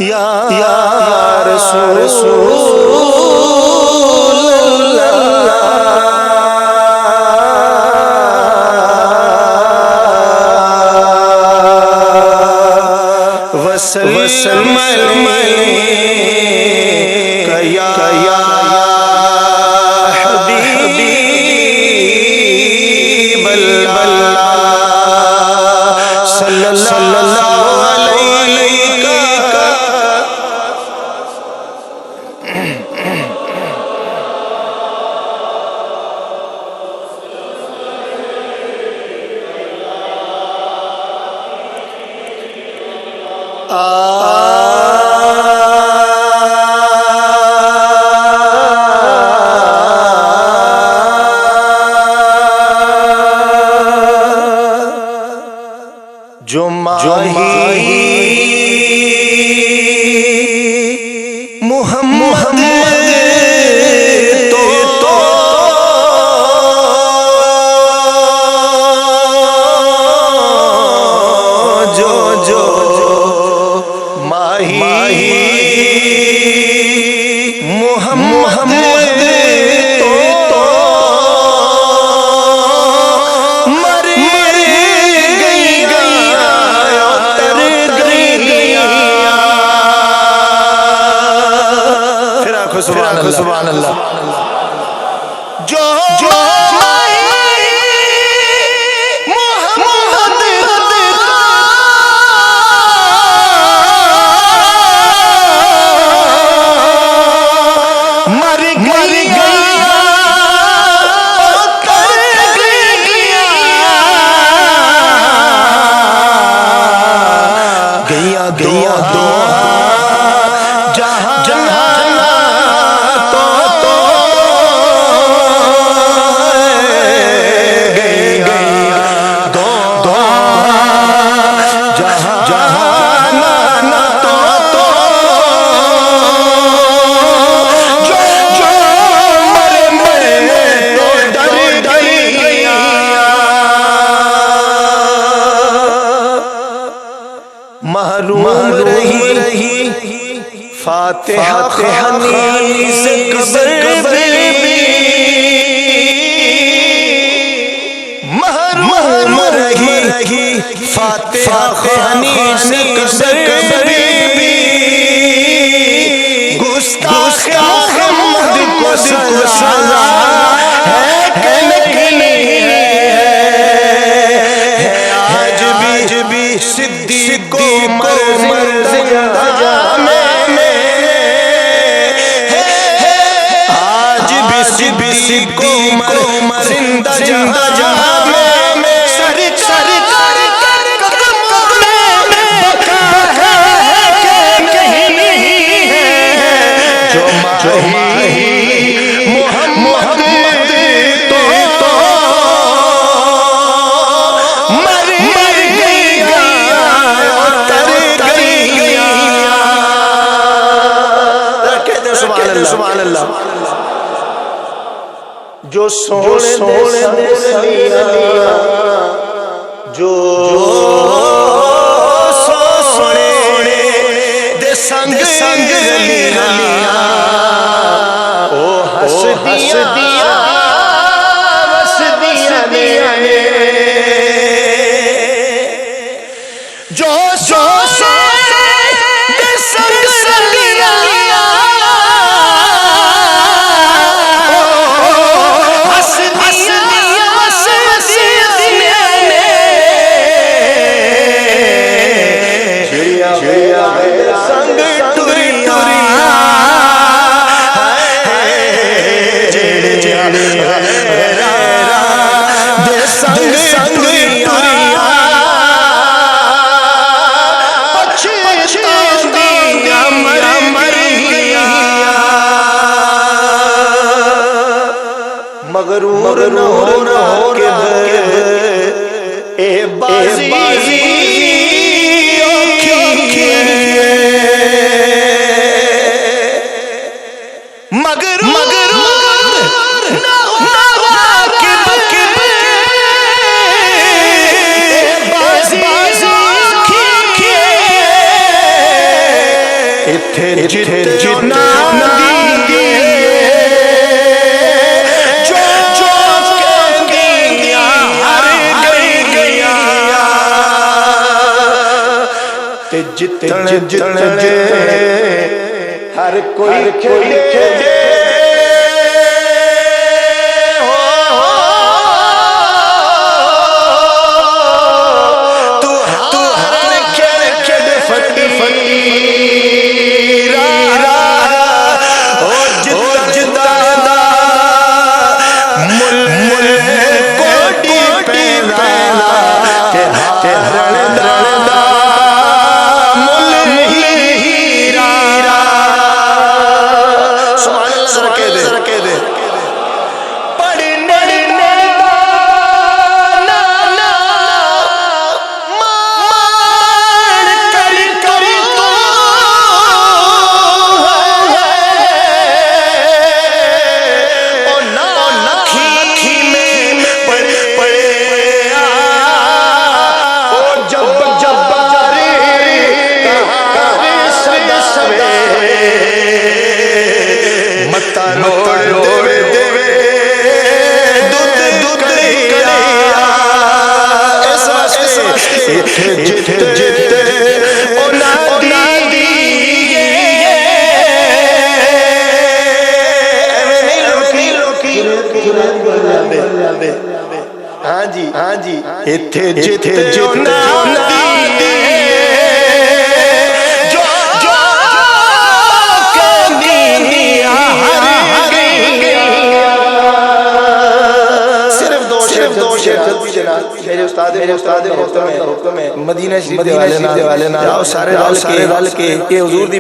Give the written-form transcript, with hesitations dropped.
या रसूल वसल्लम या हबीब अल्लाह सल्लल्लाहु अलैहि जो माही मुहम्मद तो जो माही मुहम्मद तो मर सुभान अल्लाह। जो मोहम्मद मर गया गया दो जहां महरूम रही फातिहा कहानी से कब्र भी महरूम रही फातिहा कहानी से कब्र भी गुस्ताख मोहम्मद को सजा है कि नहीं है आज भी सिद्दीक को मर जिंदा में आज भी सिद्दीक को मर जिंदा में सर बका है कि नहीं है जो माही मोहम्मद तो मर गया सुभान अल्लाह। जो सोने जो सोने दे संग लिया ओ हंस दिया जो मगरूर न होना के ए बाजी मगरूर इत्थे जितना जितने जितने हर कोई खेले तू हर खेल खेल फटी फटी जितना मुल मुल कोटी पैदा ते हरण दा हाँ जी हाँ जी इत्थे जिथे जितना मेरे उस्ताद हुक्म है मदीना शरीफ वाले ना जाओ सारे रल के ये हुजूर दी